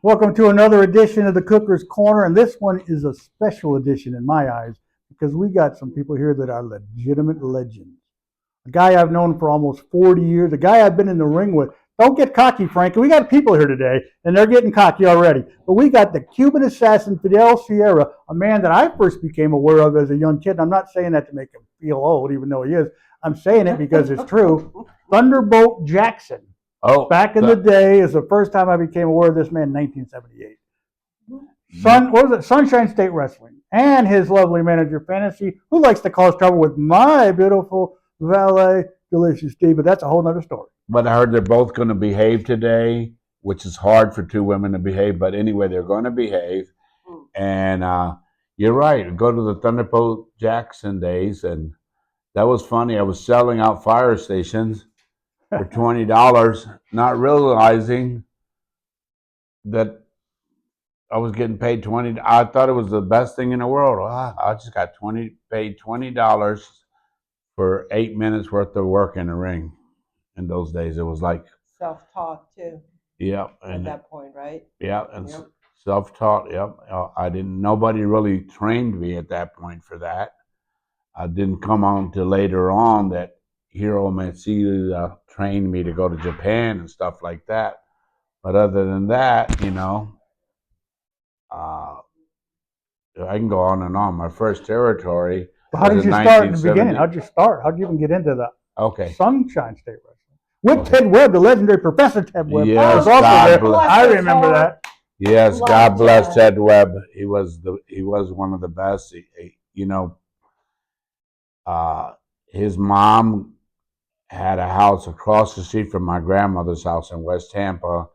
Welcome to another edition of the Cooker's Corner, and this one is a special edition in my eyes because we got some people here that are legitimate legends. A guy I've known for almost 40 years, a guy I've been in the ring with. Don't get cocky, Frank. We got people here today, and they're getting cocky already. But we got the Cuban assassin, Fidel Sierra, a man that I first became aware of as a young kid. And I'm not saying that to make him feel old, even though he is. I'm saying it because it's true. Thunderbolt Jackson. Back in the day is the first time I became aware of this man in 1978. What was it? Sunshine State Wrestling. And his lovely manager, Fantasy, who likes to cause trouble with my beautiful valet, Delicious D, but that's a whole other story. But I heard they're both going to behave today, which is hard for two women to behave. But anyway, they're going to behave. And you're right. Go to the Thunderbolt Jackson days, and that was funny. I was selling out fire stations for $20, not realizing that I was getting paid $20. I thought it was the best thing in the world. I just got paid $20 for 8 minutes worth of work in the ring. In those days, it was like self-taught too. Yeah, at that point, right? Yeah, and self-taught. Yep, I didn't. Nobody really trained me at that point for that. I didn't come on till later on that Hiro Matsuda trained me to go to Japan and stuff like that. But other than that, I can go on and on. My first territory. How did you start in the beginning? How'd you start? How'd you even get into the Sunshine State Wrestling? With Ted Webb, the legendary Professor Ted Webb. Yes, I remember that. Yes, God bless Ted Webb. He was one of the best. His mom had a house across the street from my grandmother's house in West Tampa.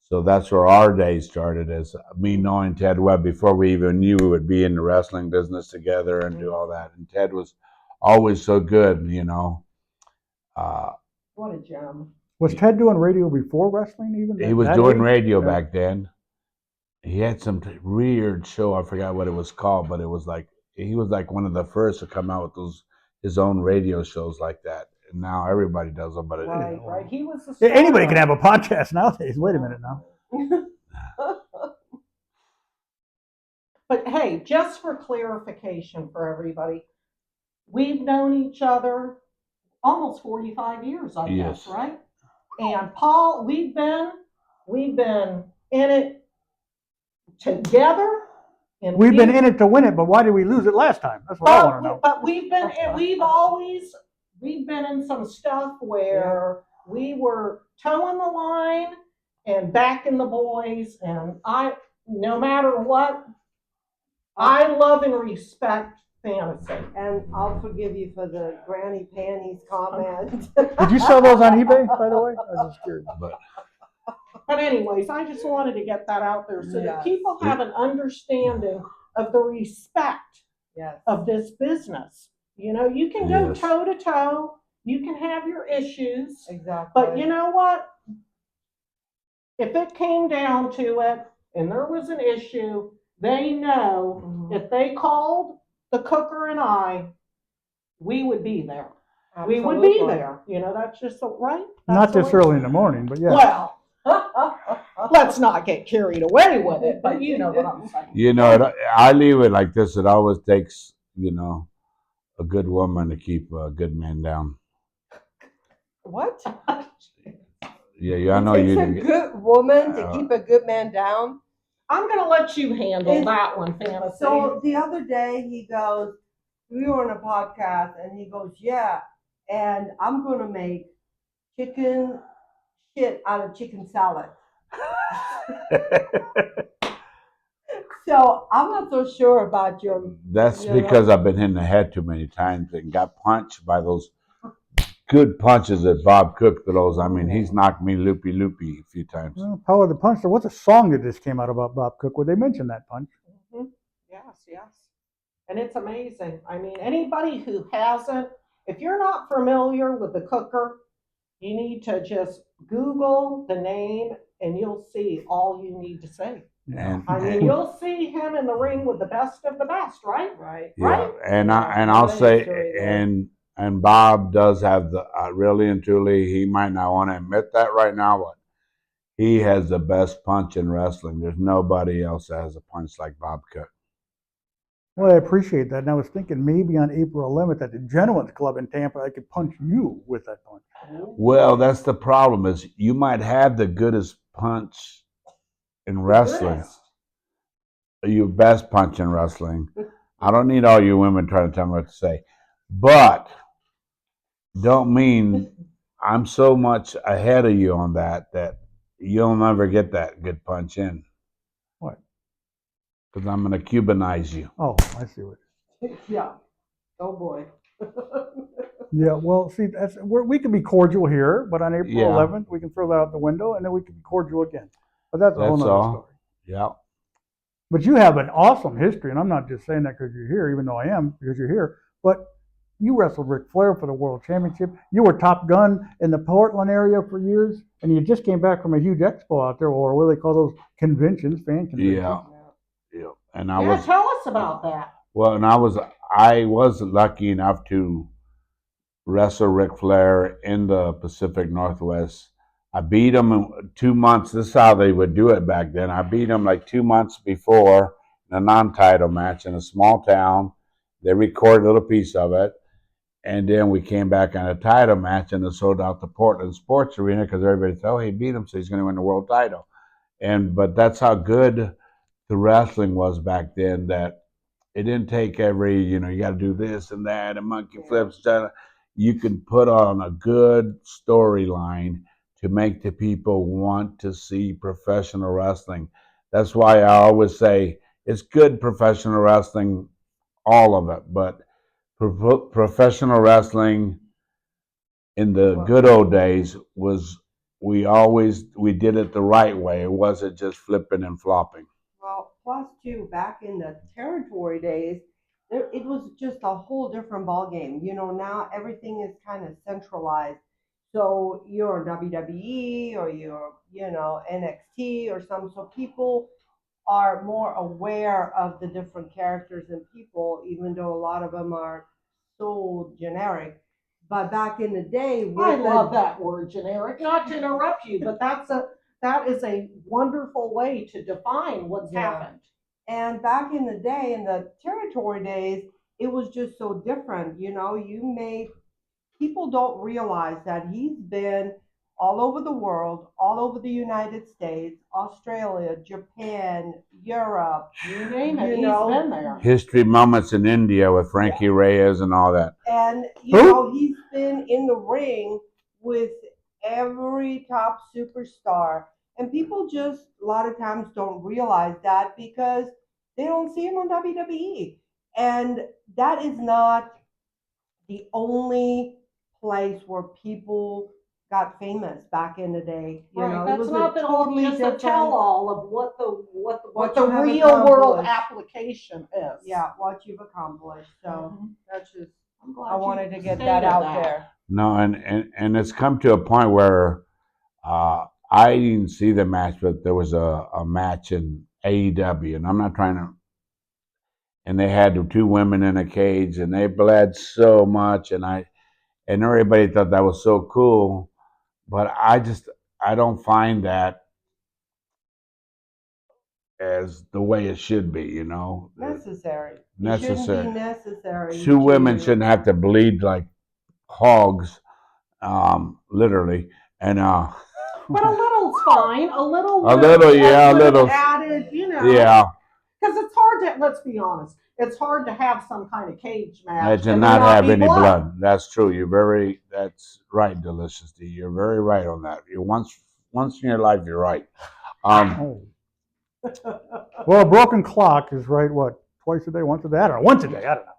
So that's where our day started, as me knowing Ted Webb before we even knew we would be in the wrestling business together and do all that. And Ted was always so good, What a gem. Was Ted doing radio before wrestling even? He was doing radio back then. He had some weird show. I forgot what it was called, but it was like, he was like one of the first to come out with his own radio shows like that. And now everybody does them, but right. He was anybody can have a podcast nowadays. Wait a minute now. But hey, just for clarification for everybody, we've known each other almost 45 years, I guess, right? And Paul, we've been in it together. And we've been in it to win it, but why did we lose it last time? That's what I want to know. But we've been in some stuff where we were toeing the line and backing the boys, and no matter what, I love and respect Fantasy. And I'll forgive you for the granny panties comment. Did you sell those on eBay, by the way? I was just curious. But anyways, I just wanted to get that out there so that people have an understanding of the respect of this business. You can go toe to toe. You can have your issues. Exactly. But you know what? If it came down to it and there was an issue, they know if they called the Cooker and I, we would be there. Absolutely. We would be there. That's just right. Not this early in the morning, but yeah. Well, let's not get carried away with it, but you know what I'm saying. I leave it like this. It always takes, a good woman to keep a good man down. What? Yeah, I know you. It takes a good woman to keep a good man down. I'm going to let you handle that one, Fantasy. So the other day he goes, we were on a podcast, and he goes, yeah, and I'm going to make chicken shit out of chicken salad. So I'm not so sure about your. That's because I've been hit in the head too many times and got punched by those good punches that Bob Cook throws. I mean, he's knocked me loopy a few times. Well, Power of the Punch. So what's a song that just came out about Bob Cook? Would they mention that punch? Mm-hmm. Yes. And it's amazing. I mean, anybody who hasn't, if you're not familiar with the Cooker, you need to just Google the name and you'll see all you need to say. You'll see him in the ring with the best of the best, right? Right. Yeah. Right. And I'll say, and Bob does have the really and truly. He might not want to admit that right now, but He has the best punch in wrestling. There's nobody else that has a punch like Bob Cook. Well, I appreciate that. And I was thinking maybe on April 11th at the Gentlemen's Club in Tampa, I could punch you with that punch. Well, that's the problem is you might have the goodest punch in wrestling. Your best punch in wrestling. I don't need all you women trying to tell me what to say. But don't mean I'm so much ahead of you on that you'll never get that good punch in. What? Because I'm going to Cubanize you. Oh, I see what. Yeah. Oh boy. Yeah, well, see, we can be cordial here, but on April Yeah. 11th, we can throw that out the window, and then we can be cordial again. But that's a whole That's nother all. story. Yeah. But you have an awesome history, and I'm not just saying that because you're here, even though I am, because you're here. But you wrestled Ric Flair for the World Championship. You were Top Gun in the Portland area for years, and you just came back from a huge expo out there, or what do they call those conventions, fan conventions. Yeah. And I Yeah, was tell us about that. well, and I was lucky enough to wrestle Ric Flair in the Pacific Northwest. I beat him in 2 months. This is how they would do it back then. I beat him like 2 months before in a non-title match in a small town. They recorded a little piece of it. And then we came back on a title match and it sold out the Portland Sports Arena because everybody thought, oh, he beat him, so he's going to win the world title. But that's how good the wrestling was back then, that it didn't take every, you got to do this and that and monkey flips. You can put on a good storyline to make the people want to see professional wrestling. That's why I always say it's good professional wrestling, all of it, but professional wrestling in the good old days was we did it the right way. It wasn't just flipping and flopping. Well, plus too, back in the territory days, it was just a whole different ball game. Now everything is kind of centralized. So you're WWE or you're, NXT or something. So people are more aware of the different characters and people, even though a lot of them are so generic. But back in the day, I love that word, generic. Not to interrupt you, but that is a wonderful way to define what's happened. And back in the day, in the territory days, it was just so different. People don't realize that he's been all over the world, all over the United States, Australia, Japan, Europe. You name it, he's been there. History moments in India with Frankie Reyes and all that. And, he's been in the ring with every top superstar. And people just a lot of times don't realize that because they don't see him on WWE. And that is not the only place where people got famous back in the day. Right. It was That's not totally just a different tell-all of what the you have real world accomplished. application is. Yeah, what you've accomplished. So that's just I'm glad I wanted to get stated that out there. No, and it's come to a point where I didn't see the match, but there was a match in AEW, and I'm not trying to. And they had the two women in a cage, and they bled so much, and everybody thought that was so cool, but I don't find that as the way it should be, Necessary. Necessary. It shouldn't be necessary. Two women shouldn't have to bleed like hogs, literally, and But a little's fine. A little, yeah, a little added, yeah. Because it's hard to, let's be honest, it's hard to have some kind of cage match And not have any blood. That's true. That's right, Delicious D. You're very right on that. You once in your life, you're right. Well, a broken clock is right, what, twice a day, once a day? I don't know. Once a day, I don't know.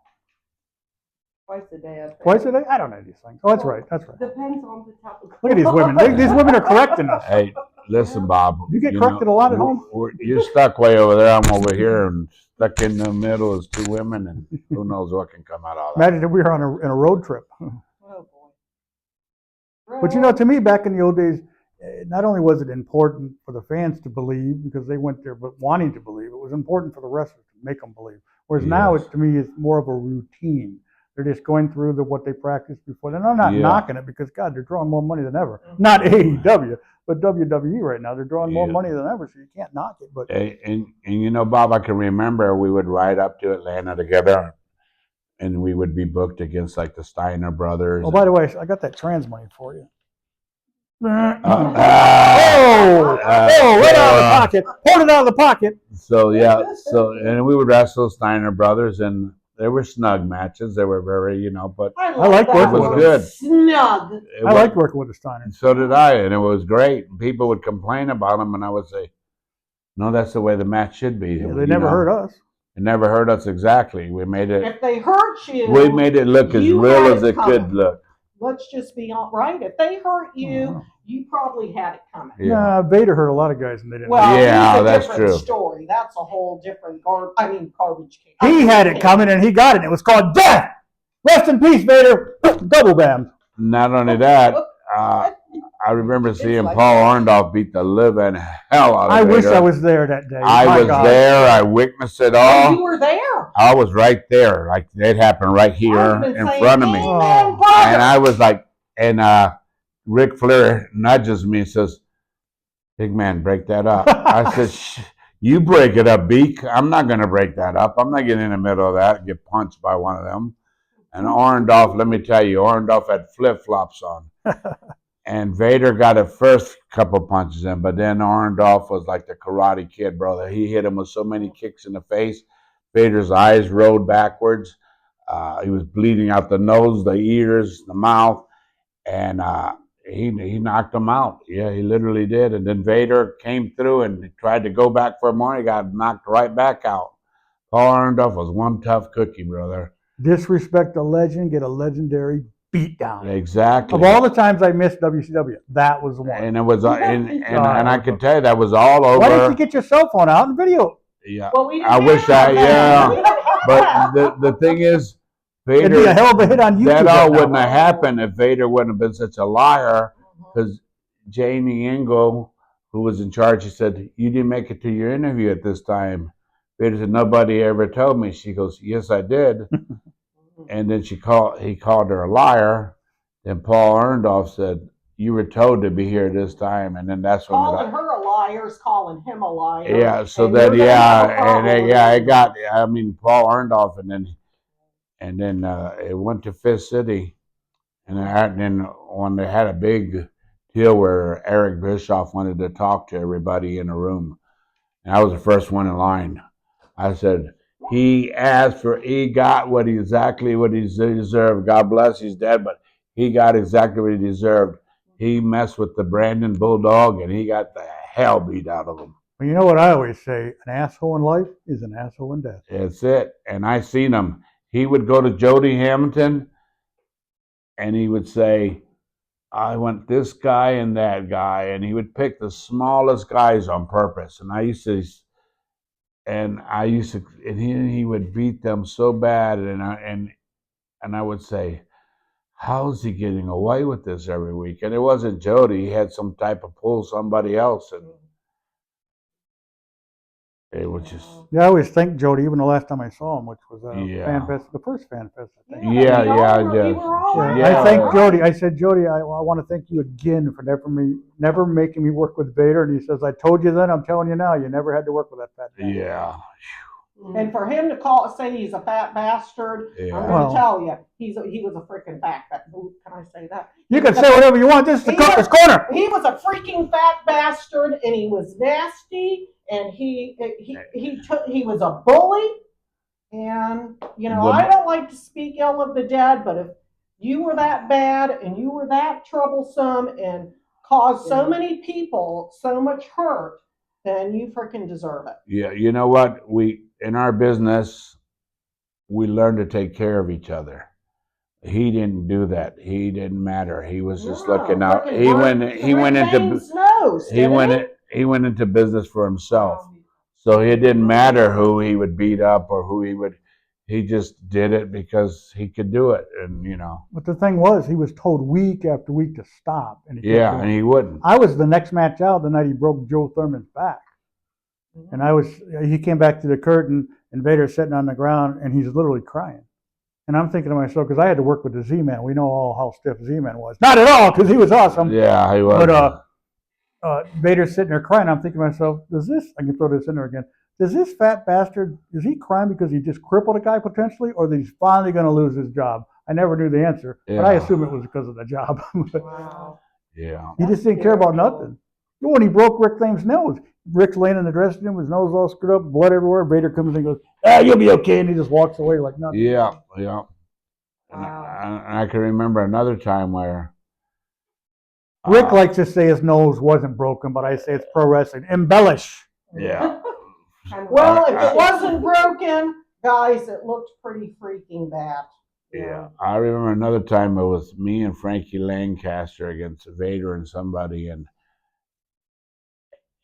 Twice a day, I think. Twice a day? I don't know these things. Oh, that's right. Depends on the type of Look at these women. These women are correcting us. Hey, listen, Bob. You get corrected a lot at home? You're stuck way over there. I'm over here, and stuck in the middle is two women, and who knows what can come out of that. Imagine if we were on in a road trip. Oh boy. But to me, back in the old days, not only was it important for the fans to believe because they went there, but wanting to believe, it was important for the wrestlers to make them believe. Whereas now, Yes. to me, it's more of a routine. They're just going through what they practiced before. And I'm not Yeah. knocking it because, God, they're drawing more money than ever. Not AEW, but WWE right now. They're drawing more Yeah. money than ever, so you can't knock it. But And you know, Bob, I can remember we would ride up to Atlanta together, and we would be booked against like the Steiner brothers. oh, by the way, I got that trans money for you. Uh, oh, uh, right so, out of the uh, pocket. Pulled it out of the pocket. So yeah, and we would wrestle Steiner brothers, and there were snug matches. They were very, you know, but I like that. working it was with good. Snug. It I was- liked working with the Steiners. and so did I, and it was great. People would complain about them, and I would say, "No, that's the way the match should be." Yeah, you they never know? hurt us. It never hurt us exactly. We made it. If they hurt you, We made it look as you real had as it it could coming. look. let's just be all right. If they hurt you, Uh-huh. you probably had it coming. Yeah. Nah, Vader hurt a lot of guys and they didn't. Well, Yeah, he's a that's different true. story. That's a whole different garbage can. He had it coming and he got it. It was called death. Rest in peace, Vader. Double bam. Not only that, I remember seeing like Paul that. Orndorff beat the living hell out of I wish Vader. I was there that day. I My was God. there. I witnessed it Oh, all. you were there. I was right there. Like it happened right here I've been in saying, front of me. "Amen, Oh. brother." And I was like, and Ric Flair nudges me and says, "Big man, break that up." I said, "You break it up, Beak. I'm not going to break that up. I'm not getting in the middle of that and get punched by one of them." And Orndorff, let me tell you, Orndorff had flip-flops on. And Vader got the first couple punches in, but then Orndorff was like the Karate Kid, brother. He hit him with so many kicks in the face. Vader's eyes rolled backwards. He was bleeding out the nose, the ears, the mouth, and he knocked him out. Yeah, he literally did. And then Vader came through and tried to go back for more. He got knocked right back out. Paul Orndorff was one tough cookie, brother. Disrespect a legend, get a legendary beatdown. Exactly. Of all the times I missed WCW, that was the one. And it was, and I could tell you that was all over. Why didn't you get your cell phone out and video? Yeah. Well, we didn't I wish have I- that. yeah. We didn't have But that. the thing is, It'd be a Vader, hell of a hit on YouTube. that right all now. wouldn't have happened if Vader wouldn't have been such a liar. Because Janie Ingle, who was in charge, she said, "You didn't make it to your interview at this time." Vader said, "Nobody ever told me." She goes, "Yes, I did." And then he called her a liar. Then Paul Orndorff said, "You were told to be here this time." And then that's when Calling her a liar is calling him a liar. yeah, so and that you're gonna have a problem with it it. got. I mean, Paul Orndorff, and then it went to Fist City, and then when they had a big deal where Eric Bischoff wanted to talk to everybody in the room, and I was the first one in line. I said, he got exactly what he deserved. God bless, he's dead, but he got exactly what he deserved. He messed with the Brandon Bulldog, and he got the hell beat out of him. Well, you know what I always say? An asshole in life is an asshole in death. That's it. And I seen him. He would go to Jody Hamilton, and he would say, "I want this guy and that guy," and he would pick the smallest guys on purpose. And he would beat them so bad, and I would say, "How's he getting away with this every week?" And it wasn't Jody; he had some type of pull somebody else, and it was just Yeah, I always thank Jody, even the last time I saw him, which was Yeah. Fan Fest, the first Fan Fest, I think. Yeah, we all yeah, were- yeah. we were all Yeah, there. I thank Yeah. Jody. I said, Jody, I want to thank you again for never making me work with Vader. And he says, "I told you then, I'm telling you now, you never had to work with that fat man." yeah, And for him to say he's a fat bastard, I'm yeah. going to Well- tell you, he was a freaking fat bastard. Can I say that? You can say whatever you want. This is the He Cooper's was- Corner. He was a freaking fat bastard, and he was nasty, and he was a bully. And I don't like to speak ill of the dead, but if you were that bad and you were that troublesome and caused so many people so much hurt, then you freaking deserve it. Yeah, you know what? In our business, we learn to take care of each other. He didn't do that. He didn't matter. He was just No, looking out. freaking He broke went into James' nose, he didn't went he went into business for himself. So it didn't matter who he would beat up or who he would. He just did it because he could do it, and But the thing was, he was told week after week to stop. And he kept yeah, doing and it. he wouldn't. I was the next match out the night he broke Joe Thurman's back. And he came back to the curtain, and Vader's sitting on the ground, and he's literally crying. And I'm thinking to myself, because I had to work with the Z-Man. We know all how stiff Z-Man was. Not at all, because he was awesome. Yeah, he was. But Vader's sitting there crying. I'm thinking to myself, I can throw this in there again. Does this fat bastard, is he crying because he just crippled a guy potentially, or that he's finally going to lose his job? I never knew the answer, but I assume it was because of the job. Wow. Yeah. He just didn't care about nothing. When he broke Rick Flame's nose, Rick's laying in the dressing room, his nose all screwed up, blood everywhere. Vader comes in and goes, you'll be okay. And he just walks away like nothing. Yeah. And Wow. I can remember another time where Rick likes to say his nose wasn't broken, but I say it's pro wrestling. Embellish. Yeah. Well, if it wasn't broken, guys, it looked pretty freaking bad. Yeah, I remember another time it was me and Frankie Lancaster against Vader and somebody,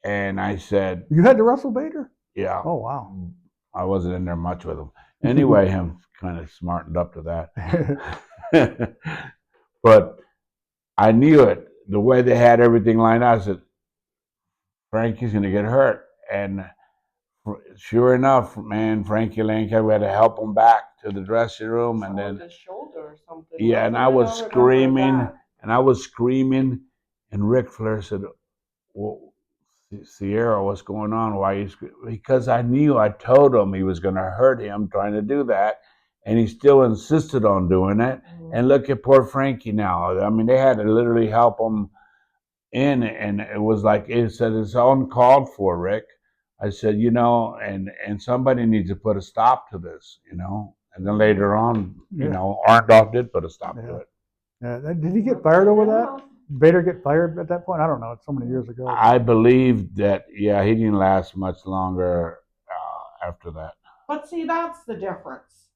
and I said, You had to wrestle Vader? yeah. Oh, wow. I wasn't in there much with him. Anyway, I'm kind of smartened up to that. But I knew it. The way they had everything lined out, I said, Frankie's going to get hurt. And sure enough, man, Frankie Lancaster, we had to help him back to the dressing room. And then the shoulder or something. yeah, and I was screaming, and Ric Flair said, well, Sierra, what's going on? Why are you screaming? Because I knew, I told him he was going to hurt him trying to do that, and he still insisted on doing it. And look at poor Frankie now. I mean, they had to literally help him in, and it was like, it said it's uncalled for, Rick. I said, and somebody needs to put a stop to this, And then later on, Arndorf did put a stop to it. Yeah. Did he get fired over that? Vader get fired at that point? I don't know. It's so many years ago. I believe that, he didn't last much longer after that. But see, that's the difference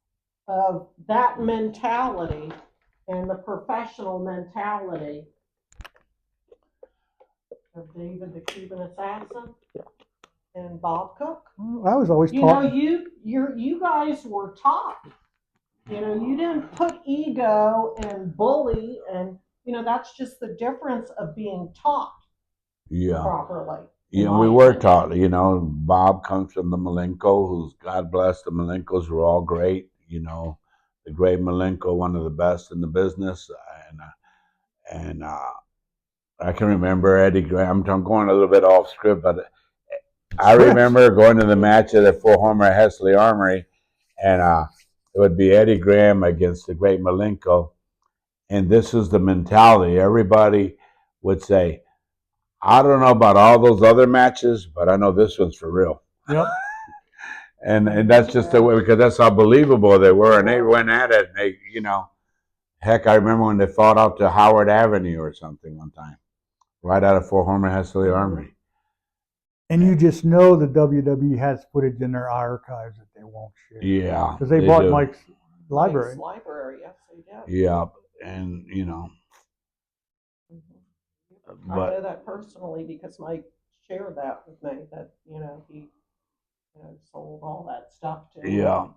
of that mentality and the professional mentality of David the Cuban Assassin and Bob Cook. I was always taught. You guys were taught. You didn't put ego and bully, and that's just the difference of being taught properly. We were taught. Bob comes from the Malenko, who's, God bless, the Malenkos were all great. The great Malenko, one of the best in the business, and I can remember Eddie Graham. I'm going a little bit off script, but I remember going to the match at the Four-Homer Hesley Armory, and it would be Eddie Graham against the great Malenko. And this is the mentality. Everybody would say, I don't know about all those other matches, but I know this one's for real. Yep. and that's just the way, because that's how believable they were. And they went at it. And they, heck, I remember when they fought out to Howard Avenue or something one time, right out of Four-Homer Hesley Armory. And you just know the WWE has footage in their archives that they won't share. Yeah. Because they bought Mike's library. Yes, they did. Yeah. And, I know that personally because Mike shared that with me, that, he sold all that stuff too. Yeah.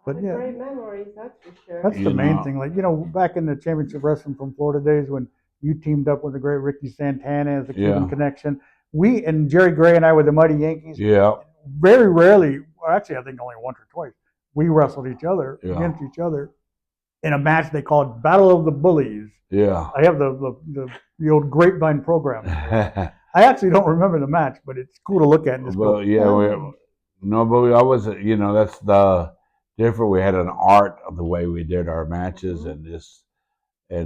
But yeah, great memories, that's for sure. That's the main thing. Like, back in the Championship Wrestling from Florida days when you teamed up with the great Ricky Santana as the Cuban Connection. We and Jerry Gray and I were the Mighty Yankees. Yeah. Very rarely, actually I think only once or twice, we wrestled each other against each other in a match they called Battle of the Bullies. Yeah. I have the old Grapevine program. I actually don't remember the match, but it's cool to look at. And just but we always, that's the different. We had an art of the way we did our matches, and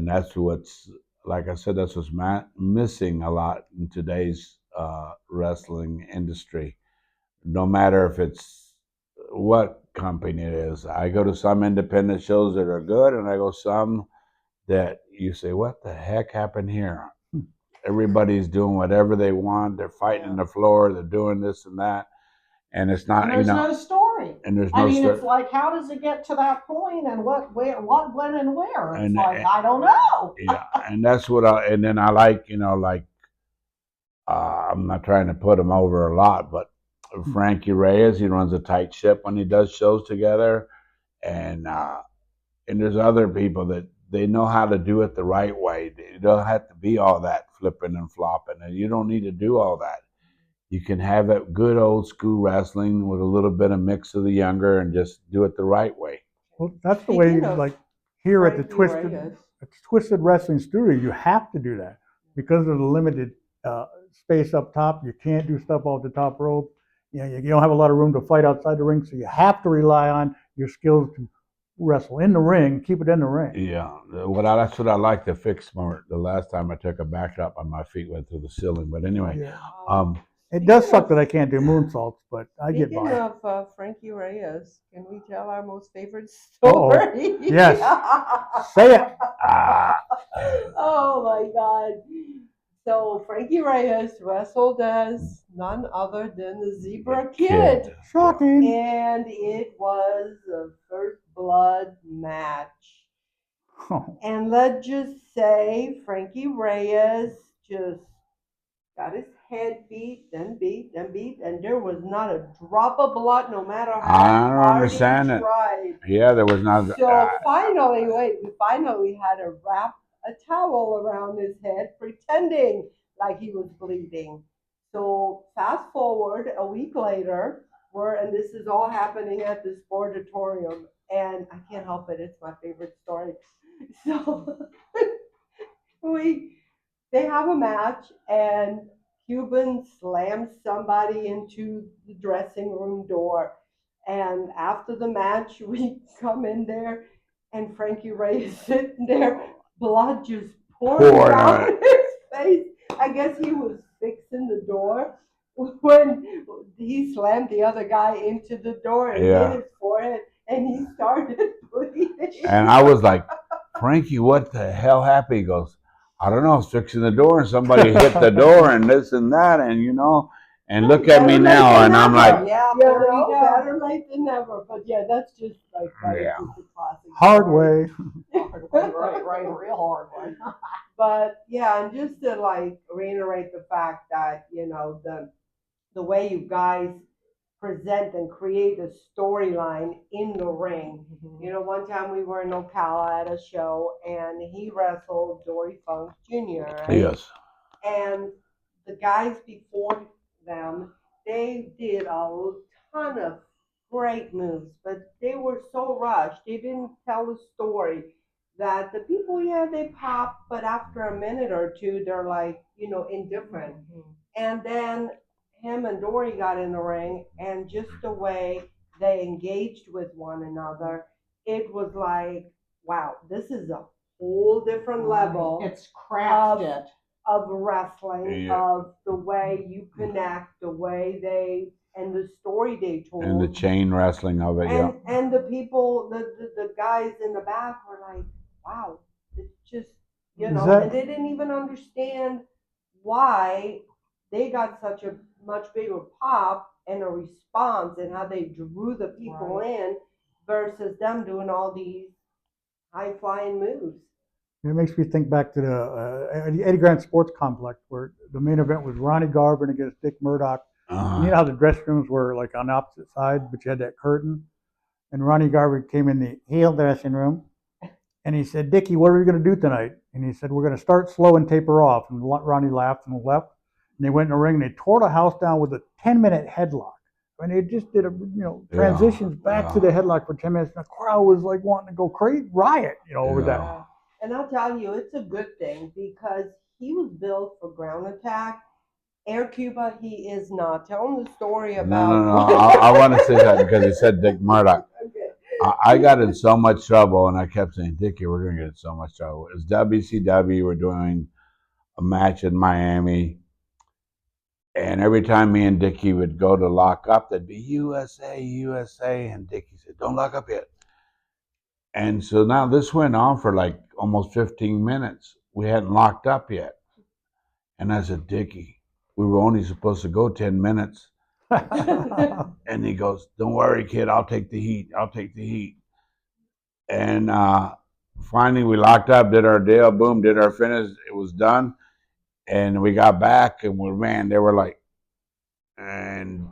that's what's, like I said, that's what's missing a lot in today's wrestling industry. No matter if it's what company it is. I go to some independent shows that are good, and I go some that you say, what the heck happened here? Everybody's doing whatever they want. They're fighting the floor. They're doing this and that. And it's not, and there's no story. And there's no story. It's like, how does it get to that point, and what, when, and where? It's I don't know. Yeah, and that's what and then I like, I'm not trying to put him over a lot, but Frankie Reyes, he runs a tight ship when he does shows together. And there's other people that they know how to do it the right way. You don't have to be all that flipping and flopping, and you don't need to do all that. You can have it good old school wrestling with a little bit of mix of the younger and just do it the right way. Well, that's the way, Speaking of like here at the Frankie Reyes. Twisted Wrestling Studio, you have to do that because of the limited space up top. You can't do stuff off the top rope. You know, you don't have a lot of room to fight outside the ring, so you have to rely on your skills to wrestle in the ring, keep it in the ring. Yeah, that's what I like to fix more. The last time I took a backdrop and my feet went through the ceiling. But anyway, Yeah. um, It does suck that I can't do moonsaults, but I get Speaking by. of Frankie Reyes, can we tell our most favorite Uh-oh. story? Yes. Say it. ah, Oh my God. So Frankie Reyes wrestled as none other than the Zebra Kid. Shocking. And it was a first blood match. Oh. And let's just say Frankie Reyes just got his head beat, then beat, then beat, and there was not a drop of blood, no matter how I don't hard understand he it. tried. Yeah, there was not. So finally had to wrap a towel around his head, pretending like he was bleeding. So fast forward a week later, and this is all happening at the Sportatorium, and I can't help it. It's my favorite story. So we they have a match, and Cuban slams somebody into the dressing room door. And after the match, we come in there, and Frankie Ray is sitting there, blood just pouring Pouring down on his face. I guess he was fixing the door when he slammed the other guy into the door and hit his forehead, and he started bleeding. And I was like, Frankie, what the hell happened? He goes, I don't know. I was fixing the door, and somebody hit the door, and this and that, and and look at me now, and I'm like, Yeah, You there you know, go. better late than never. But yeah, that's just like that was Yeah. just a classic. Hard story. way. Right, real hard one. But yeah, and just to like reiterate the fact that the way you guys present and create a storyline in the ring. You know, one time we were in Ocala at a show, and he wrestled Dory Funk Jr. Right? yes. And the guys before them, they did a ton of great moves, but they were so rushed. They didn't tell the story that the people, yeah, they pop, but after a minute or two, they're like, indifferent. And then him and Dory got in the ring, and just the way they engaged with one another, it was like, wow, this is a whole different level It's crafted. of wrestling, Yeah. of the way you connect, the way and the story they told. And the chain wrestling of it, yeah. And the people, the guys in the back were like, wow, it's just, and they didn't even understand why they got such a much bigger pop and a response, and how they drew the people in versus them doing all these high flying moves. It makes me think back to the Eddie Grant Sports Complex, where the main event was Ronnie Garvin against Dick Murdoch. And you know how the dressing rooms were like on opposite sides, but you had that curtain. And Ronnie Garvin came in the heel dressing room, and he said, "Dickie, what are we going to do tonight?" And he said, "We're going to start slow and taper off." And Ronnie laughed and left. And they went in the ring, and they tore the house down with a 10-minute headlock. And they just did transitions back to the headlock for 10 minutes. And the crowd was like wanting to go crazy, riot, over that. And I'll tell you, it's a good thing because he was built for ground attack. Air Cuba, he is not. Tell him the story about. No. I want to say that because he said Dick Murdoch. Okay. I got in so much trouble, and I kept saying, Dickie, we're going to get in so much trouble. It was WCW. We're doing a match in Miami. And every time me and Dickie would go to lock up, there'd be USA, USA. And Dickie said, don't lock up yet. And so now this went on for like almost 15 minutes. We hadn't locked up yet. And I said, Dickie, we were only supposed to go 10 minutes. And he goes, don't worry, kid, I'll take the heat. I'll take the heat. And finally we locked up, did our deal, boom, did our finish. It was done. And we got back, and they were like, and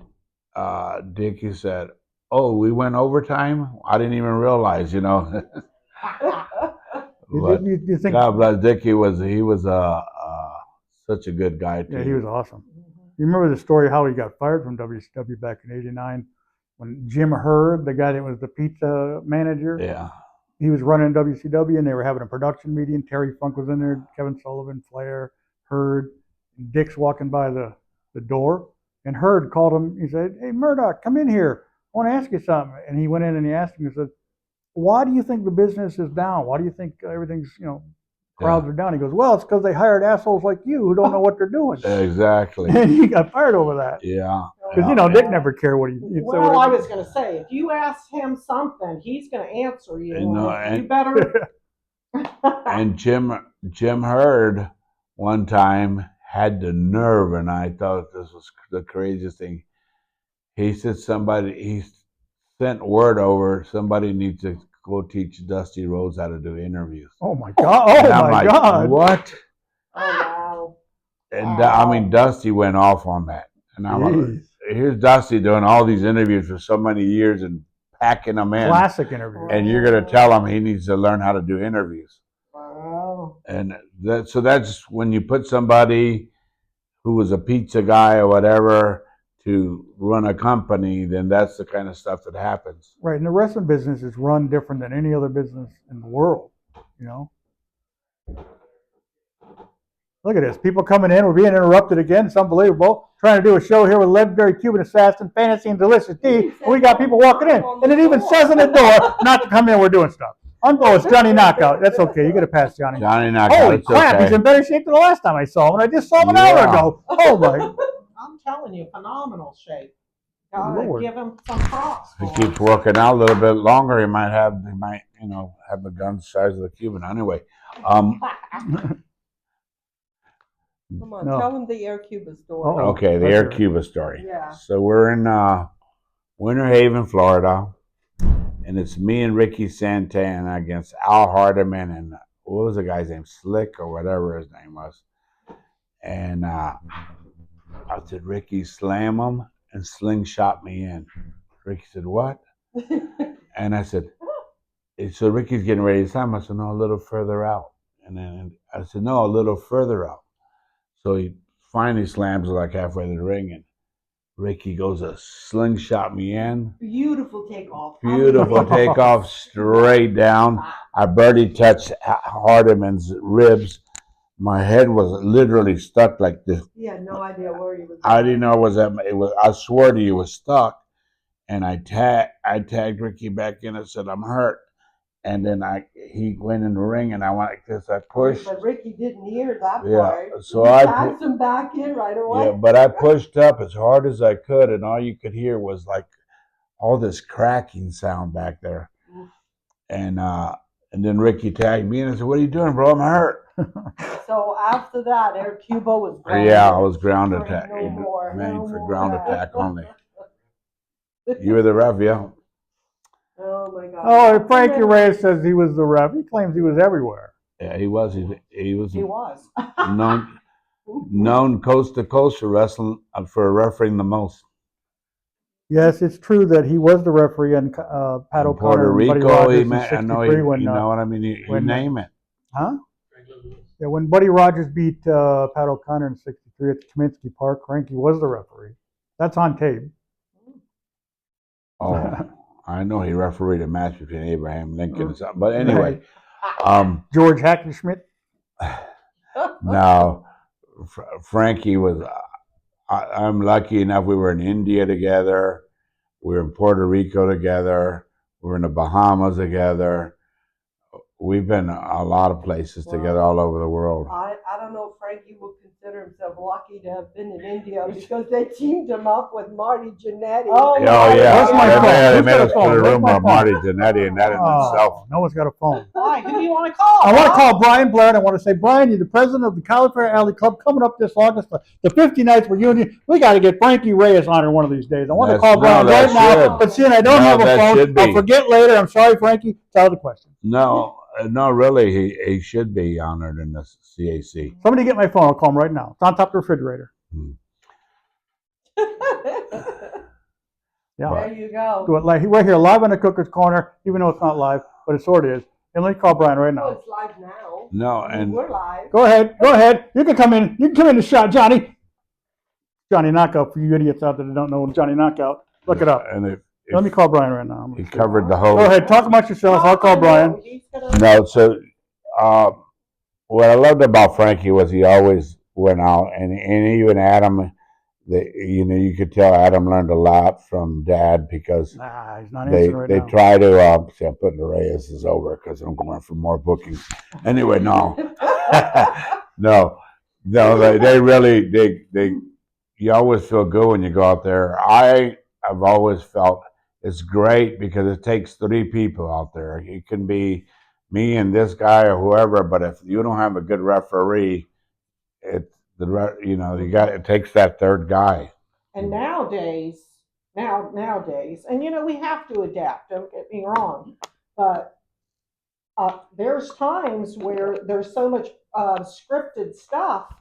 Dickie said, oh, we went overtime? I didn't even realize, But You think? God bless Dickie, he was such a good guy too. Yeah, he was awesome. You remember the story how he got fired from WCW back in '89? when Jim Hurd, the guy that was the pizza manager, Yeah. he was running WCW, and they were having a production meeting. Terry Funk was in there, Kevin Sullivan, Flair, Hurd, and Dick's walking by the door, and Hurd called him. He said, "Hey, Murdoch, come in here. I want to ask you something." And he went in and he asked him. He said, "Why do you think the business is down? Why do you think everything's crowds are down?" He goes, "Well, it's because they hired assholes like you who don't know what they're doing." Exactly. And he got fired over that. Yeah. Because Dick never cared what he said. Well, I was going to say, if you ask him something, he's going to answer you. You better. And Jim Hurd one time had the nerve, and I thought this was the craziest thing. He said he sent word over, somebody needs to go teach Dusty Rhodes how to do interviews. Oh my God! Oh my God! What? Oh wow! And I mean, Dusty went off on that, and I'm like, here's Dusty doing all these interviews for so many years and packing them in. Classic interview. And you're going to tell him he needs to learn how to do interviews. Wow. And that's when you put somebody who was a pizza guy or whatever to run a company, then that's the kind of stuff that happens. Right, and the wrestling business is run different than any other business in the world. Look at this. People coming in. We're being interrupted again. It's unbelievable. Trying to do a show here with legendary Cuban assassin, fantasy and delicious tea. And we got people walking in. And it even says on the door not to come in. We're doing stuff. Oh, it's Johnny Knockout. That's okay. You get a pass, Johnny. Johnny Knockout. Holy crap. Okay. He's in better shape than the last time I saw him. And I just saw him an hour ago. Oh, my. I'm telling you, phenomenal shape. Gotta give him some props. If he keeps working out a little bit longer, he might have the gun size of the Cuban. Anyway, Come on, tell him the Air Cuba story. Okay, the Air Cuba story. Yeah. So we're in Winter Haven, Florida, and it's me and Ricky Santana against Al Hardiman and what was the guy's name? Slick or whatever his name was. And I said, "Ricky, slam him and slingshot me in." Ricky said, "What?" And I said, "So Ricky's getting ready to slam." I said, "No, a little further out." And then I said, "No, a little further out." So he finally slams like halfway to the ring, and Ricky goes to slingshot me in. Beautiful takeoff. Beautiful takeoff, straight down. I barely touched Hardiman's ribs. My head was literally stuck like this. You had no idea where you was. I didn't know it was. I swear to you, it was stuck. And I tagged Ricky back in and said, "I'm hurt." And then he went in the ring, and I went like this. I pushed. But Ricky didn't hear that part. Yeah, so I tagged him back in right away. Yeah, but I pushed up as hard as I could, and all you could hear was like all this cracking sound back there. And then Ricky tagged me, and I said, "What are you doing, bro? I'm hurt." So after that, Air Cuba was grounded. Yeah, I was ground attack. No more. Made for ground attack only. You were the ref, yeah. Oh my God. Oh, Frankie Reyes says he was the ref. He claims he was everywhere. Yeah, he was. He was. He was. known coast to coast for wrestling, for refereeing the most. Yes, it's true that he was the referee on Pat O'Connor. Puerto Rico, I know you know what I mean. You name it. Huh? Yeah, when Buddy Rogers beat Pat O'Connor in '63 at the Kaminsky Park, Frankie was the referee. That's on tape. Oh, I know he refereed a match between Abraham Lincoln and something. But anyway, George Hackenschmidt. No, Frankie was. I'm lucky enough. We were in India together. We were in Puerto Rico together. We were in the Bahamas together. We've been a lot of places together all over the world. I don't know if Frankie would consider himself lucky to have been in India because they teamed him up with Marty Jannetty. Oh, yeah. Where's my phone? They made us Who's got a put a phone? room Where's on my Marty Jannetty, and that in itself. No one's got a phone. Why? Who do you want to call? I want to call Brian Blair, and I want to say, Brian, you're the president of the California Alley Club coming up this August, the 59th reunion. We got to get Frankie Reyes on here one of these days. I want to call Brian right now, but seeing I don't have a phone, I'll forget later. I'm sorry, Frankie. Tell the question. No, really, he should be honored in the CAC. Somebody get my phone. I'll call him right now. It's on top of the refrigerator. Yeah. There you go. Do it like right here, live on the Cooker's Corner, even though it's not live, but it sort of is. And let me call Brian right Oh, now. it's live now. No, and We're live. Go ahead. You can come in. You can come in the shot, Johnny. Johnny Knockout for you idiots out there that don't know Johnny Knockout. Look it up. And Let me call Brian right now. He covered the whole. Go ahead, talk about yourself. I'll call Brian. No, so what I loved about Frankie was he always went out, and even Adam. You could tell Adam learned a lot from Dad because Nah, he's not answering right they now. try to. See, I'm putting the Reyes is over because I'm going for more bookings. Anyway, no, no. They really they. You always feel good when you go out there. I have always felt it's great because it takes 3 people out there. It can be me and this guy or whoever, but if you don't have a good referee, it takes that third guy. And nowadays, and we have to adapt. Don't get me wrong, but there's times where there's so much scripted stuff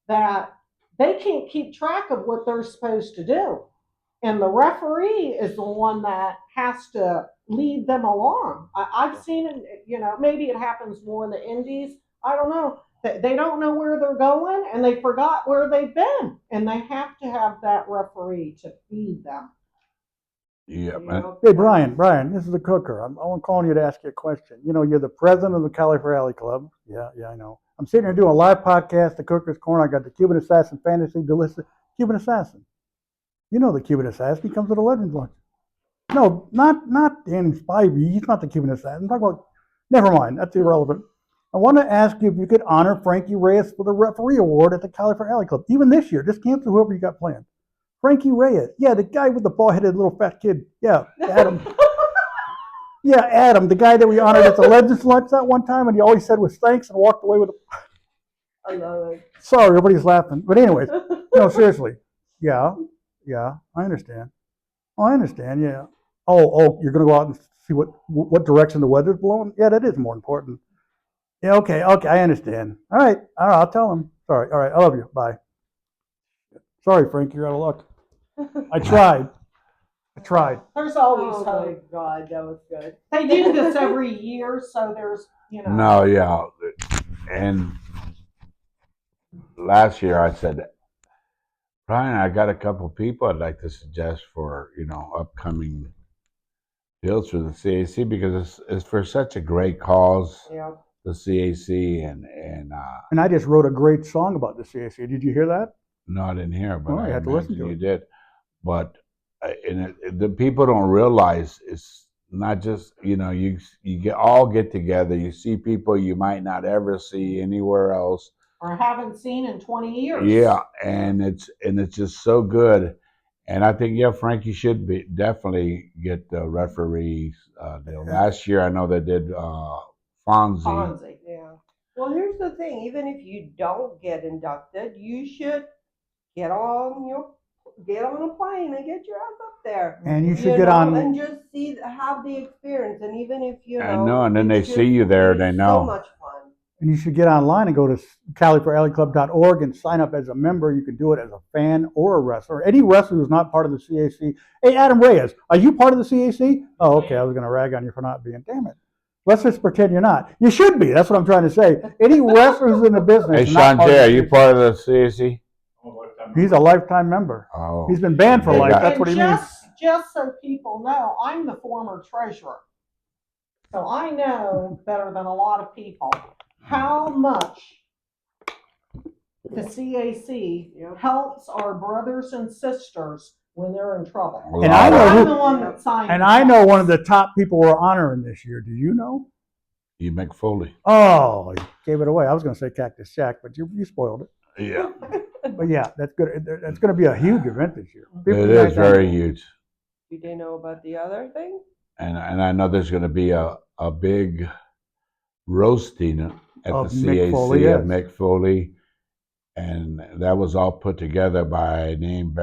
that they can't keep track of what they're supposed to do, and the referee is the one that has to lead them along. I've seen it. Maybe it happens more in the indies. I don't know. They don't know where they're going, and they forgot where they've been, and they have to have that referee to feed them. Yeah, Hey, Brian, this is the cooker. I'm calling you to ask you a question. You're the president of the California Alley Club. Yeah, I know. I'm sitting here doing a live podcast, The Cooker's Corner. I got the Cuban Assassin Fantasy Delicious Cuban Assassin. You know the Cuban Assassin. He comes to the Legends Lunch. No, not Danny Spivey. He's not the Cuban Assassin. I'm talking about. Never mind. That's irrelevant. I want to ask you if you could honor Frankie Reyes for the referee award at the California Alley Club. Even this year, just cancel whoever you got planned. Frankie Reyes. Yeah, the guy with the bald-headed little fat kid. Yeah, Adam. Yeah, Adam, the guy that we honored at the Legends Lunch that one time, and he always said was thanks and walked away with a... I love it. Sorry, everybody's laughing. But anyways, no, seriously. Yeah, I understand. Oh, I understand, yeah. Oh, you're going to go out and see what direction the weather's blowing? Yeah, that is more important. Yeah, okay, I understand. All right, I'll tell him. Sorry, all right, I love you. Bye. Sorry, Frank, you're out of luck. I tried. There's always Oh hope. my God, that was good. They do this every year, so there's. No, yeah, and last year I said, Brian, I got a couple people I'd like to suggest for upcoming deals for the CAC because it's for such a great cause. Yeah. The CAC and I just wrote a great song about the CAC. Did you hear that? No, I didn't hear, but I had to listen to you it. did. But the people don't realize it's not just you all get together. You see people you might not ever see anywhere else, or haven't seen in 20 years. Yeah, and it's just so good. And I think Frankie should definitely get the referees deal. Last year I know they did Fonzie. Yeah. Well, here's the thing. Even if you don't get inducted, you should get on a plane and get your ass up there. And you should get on and just have the experience. And even if I know, and then they see you there, they know. So much fun. And you should get online and go to CaliforniaAlleyClub.org and sign up as a member. You can do it as a fan or a wrestler. Any wrestler who's not part of the CAC. Hey, Adam Reyes, are you part of the CAC? Oh, okay. I was going to rag on you for not being. Damn it. Let's just pretend you're not. You should be. That's what I'm trying to say. Any wrestler who's in the business. Hey, Sean J, are you part of the CAC? He's a lifetime member. Oh. He's been banned for life. That's what he means. Just so people know, I'm the former treasurer. So I know better than a lot of people how much the CAC helps our brothers and sisters when they're in trouble. And I know I'm the one that signed. And I know one of the top people we're honoring this year. Do you know? You McFoley. Oh, he gave it away. I was going to say Cactus Jack, but you spoiled it. Yeah. But yeah, that's good. That's going to be a huge event this year. It is very huge. Do they know about the other thing? And I know there's going to be a big roasting at the CAC of Mick Foley, and that was all put together by a name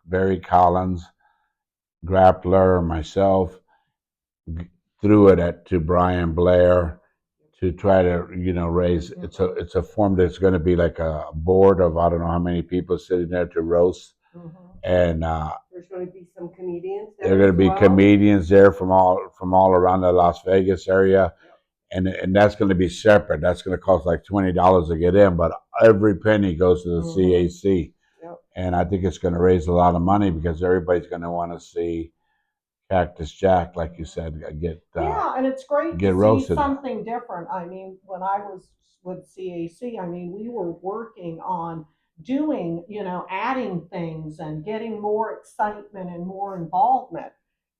Barry Collins, Grappler, myself, threw it to Brian Blair to try to raise. It's a form that's going to be like a board of I don't know how many people sitting there to roast, and there's going to be some comedians. There are going to be comedians there from all around the Las Vegas area. And that's going to be separate. That's going to cost like $20 to get in, but every penny goes to the CAC. Yep. And I think it's going to raise a lot of money because everybody's going to want to see Cactus Jack, like you said, Yeah, and it's great get to see roasted. something different. I mean, when I was with CAC, I mean, we were working on doing, adding things and getting more excitement and more involvement.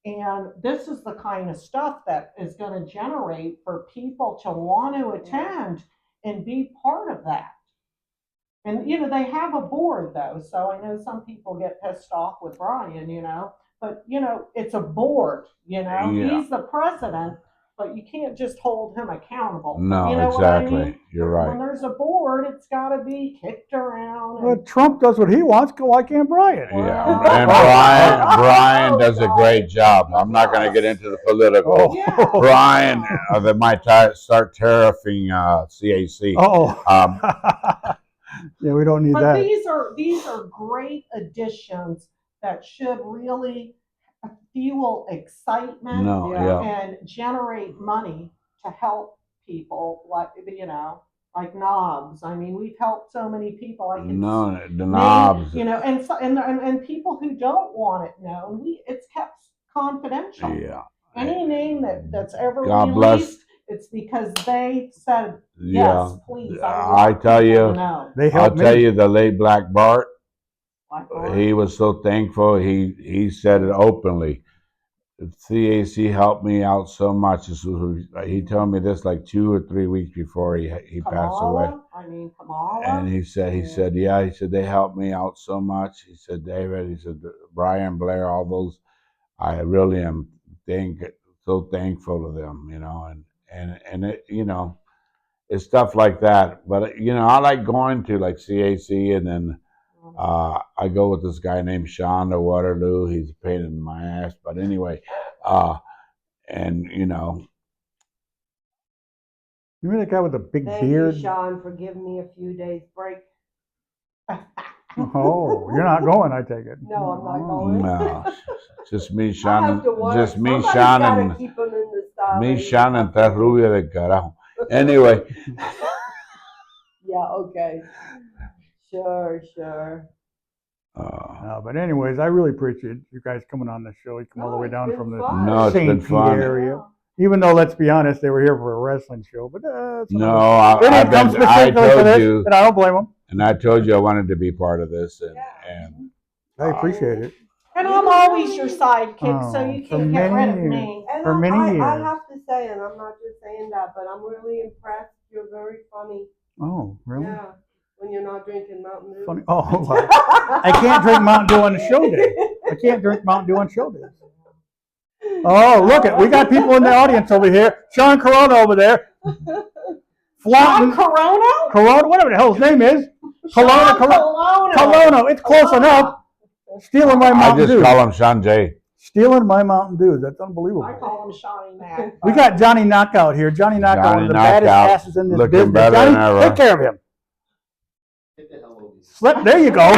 And this is the kind of stuff that is going to generate for people to want to attend and be part of that. And they have a board though, so I know some people get pissed off with Brian, but it's a board, Yeah. he's the president, but you can't just hold him accountable. No, You know what I exactly. mean? You're When right. there's a board, it's got to be kicked around. Well, Trump does what he wants. Why can't Brian? Yeah, Well, and Brian does a great job. I'm not going to get into the political. Oh. Yeah. Brian, they might start tariffing CAC. Oh. Yeah, we don't need But that. these are great additions that should really fuel excitement No, Yeah. yeah. and generate money to help people like knobs. I mean, we've helped so many people. I can No, the name, knobs. and people who don't want it known. It's kept confidential. Yeah. Any name that's ever God bless. released, it's because they said Yeah. yes, please. I tell you, know. I'll tell you, the late Black Bart, Like, or- he was so thankful. He said it openly. CAC helped me out so much. He told me this like 2 or 3 weeks before he passed away. Kamala, I mean, Kamala. And he said, yeah, he said, they helped me out so much. He said, David, he said, Brian, Blair, all those, I really am so thankful to them, and it, it's stuff like that. But, I like going to like CAC, and then I go with this guy named Sean to Waterloo. He's a pain in my ass. But anyway, and, You mean that guy with the big Thank beard? you, Sean, for giving me a few days break. Oh, you're not going, I take it. No, I'm not going. no, just me, I Sean, have to work. just me, Somebody's Sean, gotta and keep 'em in the style. me, Sean, and esta rubia de carajo. Anyway, Yeah, okay. Sure. No, but anyways, I really appreciate you guys coming on the show. You come all the No, way it's down been from the fun. No, it's been St. Pete fun. area. Even though, let's be honest, they were here for a wrestling show, but no, they didn't come I specifically for told this, you, and I don't blame them. and I told you I wanted to be part of this, and I appreciate it. And I'm always your sidekick, so Oh, you for can't get rid of many me. And For many I years. have to say, and I'm not just saying that, but I'm really impressed. You're very funny. Oh, really? Yeah, when you're not drinking Mountain Dew. Funny. Oh, well, I can't drink Mountain Dew on the show day. I can't drink Mountain Dew on show days. Oh, look it. We got people in the audience over here. Sean Corona over there. Flaunting. Corona, whatever the hell his name is. Kelowna. It's close enough. Stealing my I Mountain just Dew. call him Sanjay. Stealing my Mountain Dew. That's unbelievable. I call him Shawnee Mac. We got Johnny Knockout here. Johnny Knockout, one of the baddest Knockout, asses in this looking business. better Johnny, than ever. take care of him. Slap. There you go.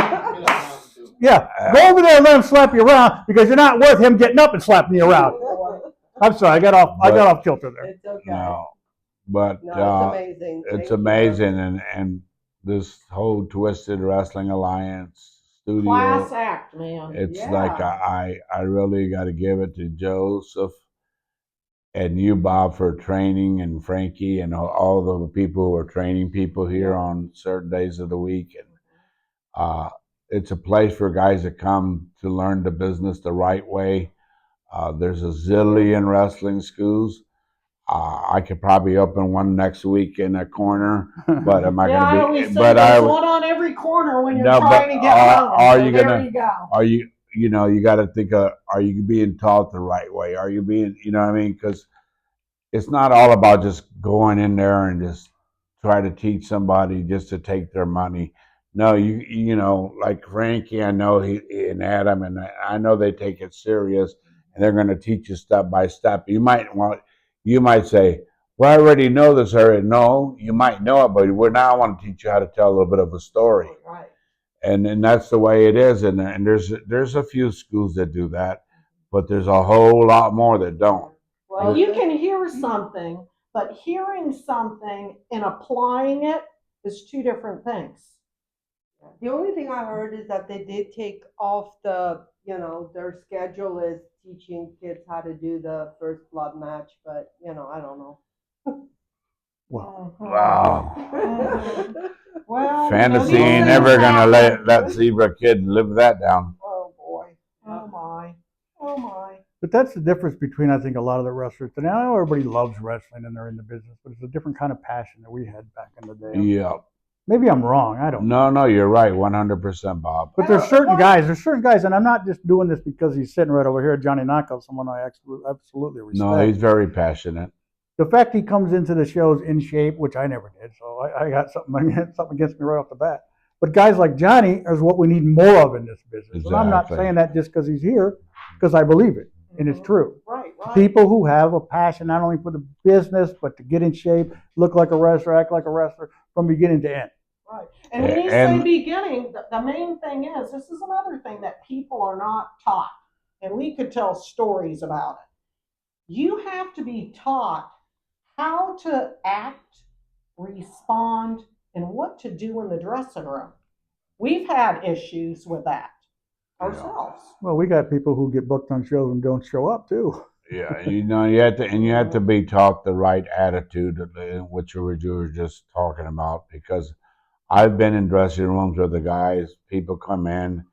Yeah, go over there and let him slap you around because you're not worth him getting up and slapping you around. I'm sorry, I got off kilter there. It's okay. No, but No, it's amazing. it's Thank you. amazing, and this whole Twisted Wrestling Alliance studio. Class act, man. It's Yeah. like I really got to give it to Joseph and you, Bob, for training, and Frankie, and all the people who are training people here on certain days of the week. And it's a place for guys to come to learn the business the right way. There's a zillion wrestling schools. I could probably open one next week in a corner, but am I Yeah, I going to always be? say But there's one on every corner when you're No, but trying to get are home. you So gonna- there you go. Are you? You got to think of, are you being taught the right way? Are you being, what I mean? Because it's not all about just going in there and just try to teach somebody just to take their money. No, like Frankie, I know and Adam, and I know they take it serious, and they're going to teach you step by step. You might say, well, I already know this already. No, you might know it, but now I want to teach you how to tell a little bit of a story. Right. And that's the way it is. And there's a few schools that do that, but there's a whole lot more that don't. Well, you can hear something, but hearing something and applying it is two different things. The only thing I heard is that they did take off their schedule is teaching kids how to do the first blood match, but I don't know. Well, Wow. Well, Fantasy these ain't things never gonna happen. let that zebra kid live that down. Oh boy. Oh my. Oh my. but that's the difference between, I think, a lot of the wrestlers. And I know everybody loves wrestling and they're in the business, but it's a different kind of passion that we had back in the day. Yeah. Maybe I'm wrong. I don't know. No, you're right, 100%, Bob. But there's certain guys, and I'm not just doing this because he's sitting right over here, Johnny Knockout, someone I absolutely respect. No, he's very passionate. The fact he comes into the shows in shape, which I never did, so I got something against me right off the bat. But guys like Johnny is what we need more of in this business. And I'm not Exactly. saying that just because he's here, because I believe it, and it's true. Right, right. People who have a passion not only for the business, but to get in shape, look like a wrestler, act like a wrestler from beginning to end. Right. And when you say beginning, the main thing is, this is another thing that people are not taught. And we could tell stories about it. You have to be taught how to act, respond, and what to do in the dressing room. We've had issues with that ourselves. Well, we got people who get booked on shows and don't show up too. Yeah, you have to be taught the right attitude, which you were just talking about. Because I've been in dressing rooms where the guys, people come in,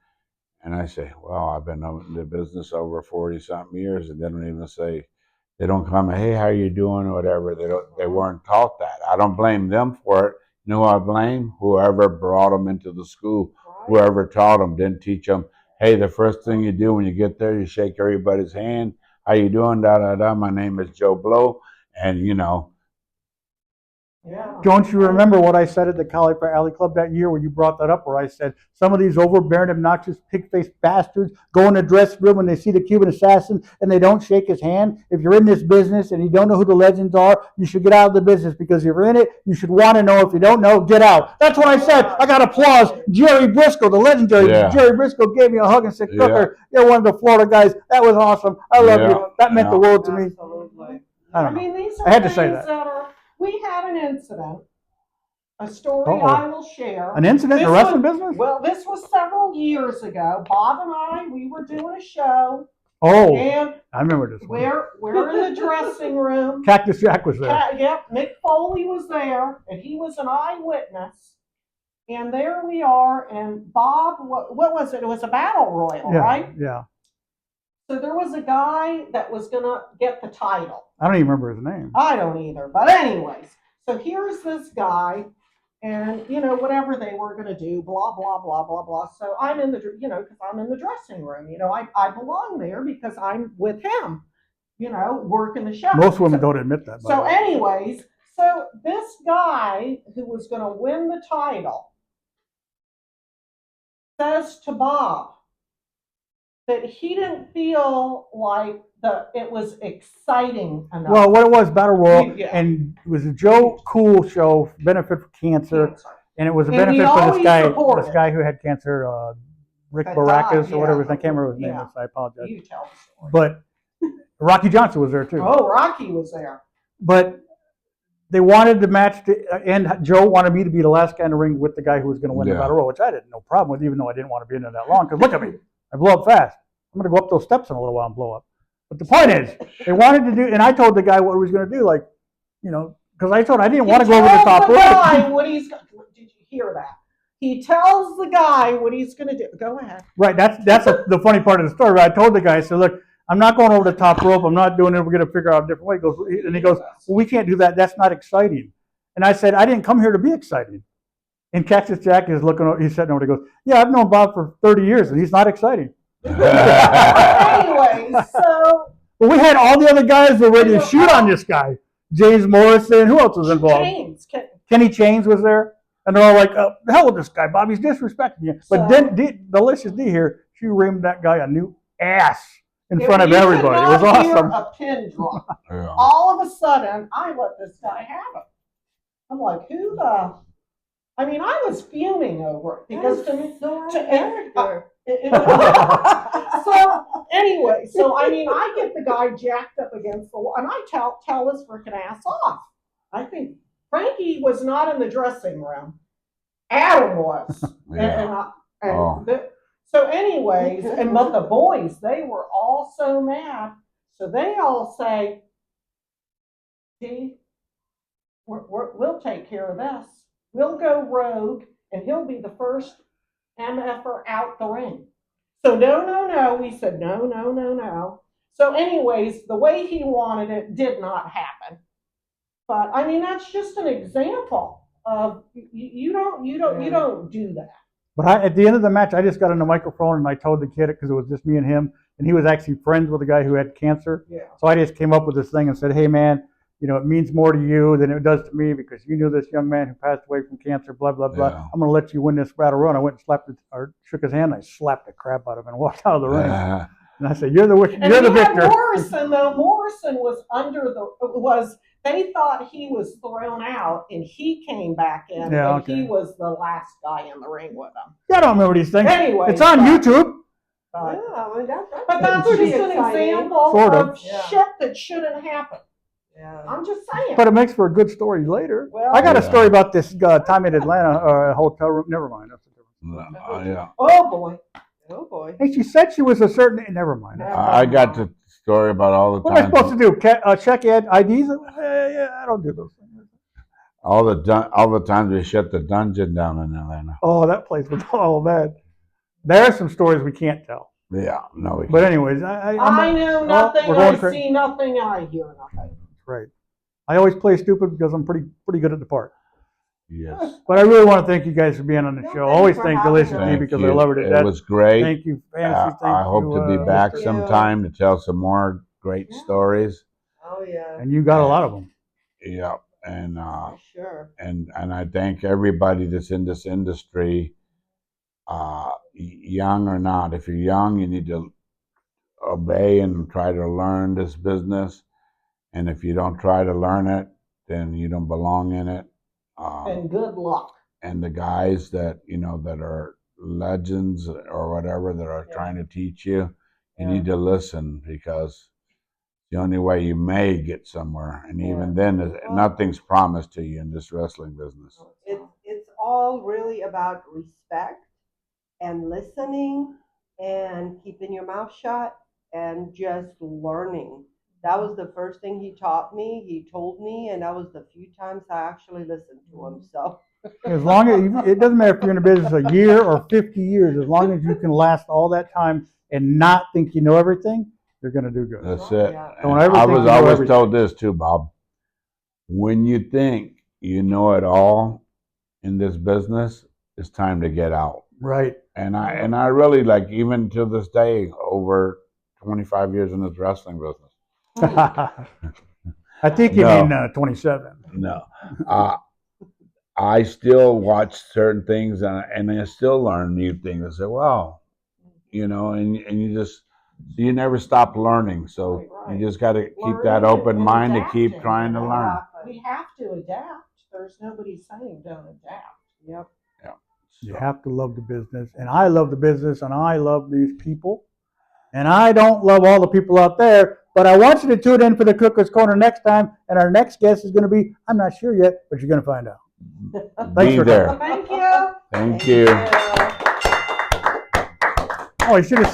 and I say, "Well, I've been in the business over 40-something years," and they don't even say, they don't come, "Hey, how you doing?" or whatever. They weren't taught that. I don't blame them for it. You know who I blame? Whoever brought them into the school, whoever taught them, didn't teach them. Hey, the first thing you do when you get there, you shake everybody's hand. How you doing? Da da da. My name is Joe Blow, and Yeah. Don't you remember what I said at the Caliper Alley Club that year when you brought that up, where I said some of these overbearing, obnoxious, pig-faced bastards go in the dressing room when they see the Cuban assassin and they don't shake his hand? If you're in this business and you don't know who the legends are, you should get out of the business, because if you're in it, you should want to know. If you don't know, get out. That's what I said. I got applause. Jerry Briscoe, the legendary Jerry Briscoe, gave me a hug and said, "Cooker, you're one of the Florida guys. That was awesome. I love you." That meant the world to me. Absolutely. I don't know. mean, these are I had to say things that. we had an incident, a story Uh-oh. I will share. An incident in the wrestling business? Well, this was several years ago. Bob and I, we were doing a show. Oh, and I remember this one. we're in the dressing room. Cactus Jack was there. Yep, Mick Foley was there, and he was an eyewitness. And there we are, and Bob, what was it? It was a battle royal, right? Yeah. So there was a guy that was going to get the title. I don't even remember his name. I don't either. But anyways, so here's this guy, and whatever they were going to do, blah blah blah blah blah. So I'm in the because I'm in the dressing room. I belong there because I'm with him. Working the show. Most women don't admit that. So anyways, so this guy who was going to win the title says to Bob that he didn't feel like it was exciting enough. Well, what it was, Battle Royal, and it was a Joe Cool show, benefit for cancer, and it was a benefit for this guy who had cancer, Rick Baracus or whatever. I can't remember his name, so I apologize. You tell the story. But Rocky Johnson was there too. Oh, Rocky was there. But they wanted the match to end. Joe wanted me to be the last guy in the ring with the guy who was going to win the Battle Royal, which I had no problem with, even though I didn't want to be in there that long. Because look at me, I blow up fast. I'm going to go up those steps in a little while and blow up. But the point is, they wanted to do, and I told the guy what he was going to do, because I told him I didn't want to go over the top rope. Did you hear that? He tells the guy what he's going to do. Go ahead. Right, that's the funny part of the story. Right? I told the guy, I said, "Look, I'm not going over the top rope. I'm not doing it. We're going to figure out a different way." He goes, "Well, we can't do that. That's not exciting." And I said, "I didn't come here to be exciting." And Cactus Jack is looking. He's sitting over. He goes, "Yeah, I've known Bob for 30 years, and he's not exciting." Anyway, so. Well, we had all the other guys that were ready to shoot on this guy. James Morrison. Who else was involved? Kenny Chains was there. And they're all like, "Oh, the hell with this guy, Bob. He's disrespecting you." But then Delicious D here, she reamed that guy a new ass in front of everybody. It was awesome. A pin drop. All of a sudden, I let this guy have it. I'm like, who the? I mean, I was fuming over it because to me, so anyway, I mean, I get the guy jacked up against the wall, and I tell his freaking ass off. I think Frankie was not in the dressing room. Adam was, So anyways, but the boys, they were all so mad. So they all say, "Gee, we'll take care of this. We'll go rogue, and he'll be the first MFer out the ring." So no. We said no. So anyways, the way he wanted it did not happen. But I mean, that's just an example of you don't do that. But at the end of the match, I just got on the microphone and I told the kid it because it was just me and him, and he was actually friends with a guy who had cancer. Yeah. So I just came up with this thing and said, "Hey, man, it means more to you than it does to me because you knew this young man who passed away from cancer. Blah blah blah. Yeah. I'm going to let you win this battle royal." I went and shook his hand. And I slapped the crap out of him and walked out of the ring. And I said, "You're the victor." Morrison though. Morrison was They thought he was thrown out, and he came back in, and he was the last guy in the ring with him. I don't remember these things. Anyway, it's on YouTube. But that's that's just an example Sort of. of shit that shouldn't happen. Yeah. I'm just saying. But it makes for a good story later. Well, I got a story about this time in Atlanta, a hotel room. Never mind. That's a different story. Yeah. Oh boy. Oh boy. Hey, she said she was a certain. Never mind. I got the story about all the What am I times. supposed to do? Check IDs? Yeah, I don't do those things. All the times we shut the dungeon down in Atlanta. Oh, that place was all bad. There are some stories we can't tell. Yeah, no. But anyways, I know nothing. I see nothing. I hear nothing. Right. I always play stupid because I'm pretty good at the part. Yes. But I really want to thank you guys for being on the show. thanks Always for thank having Delicious us. Me because I love her to It death. was great. Thank you, Fantasy. I hope to be back Mr. sometime to tell some more great stories. Oh yeah. And you got a lot of them. Yeah, and For sure. and I thank everybody that's in this industry, young or not. If you're young, you need to obey and try to learn this business, and if you don't try to learn it, then you don't belong in it. And good luck. And the guys that that are legends or whatever that are trying to teach you, you need to listen because the only way you may get somewhere, and even then, nothing's promised to you in this wrestling business. It's all really about respect and listening and keeping your mouth shut and just learning. That was the first thing he taught me. He told me, and that was the few times I actually listened to him. So As long as it doesn't matter if you're in the business a year or 50 years, as long as you can last all that time and not think you know everything, you're going to do good. That's it. Yeah. Don't And ever I think was you know always everything. told this too, Bob. When you think you know it all in this business, it's time to get out. Right. And I really like, even to this day, over 25 years in this wrestling business. I think you No. mean 27. No, I still watch certain things and I still learn new things. I say, wow, and you never stop learning. So Right. you just got to keep Learning that open and mind to keep adapting, trying to learn. We have to adapt. There's nobody saying don't adapt. yep. You have to love the business. And I love the business and I love these people. And I don't love all the people out there, but I want you to tune in for the Cooker's Corner next time. And our next guest is going to be, I'm not sure yet, but you're going to find out. Thanks Be for there. coming. Thank you. Thank you. Oh, I should have said.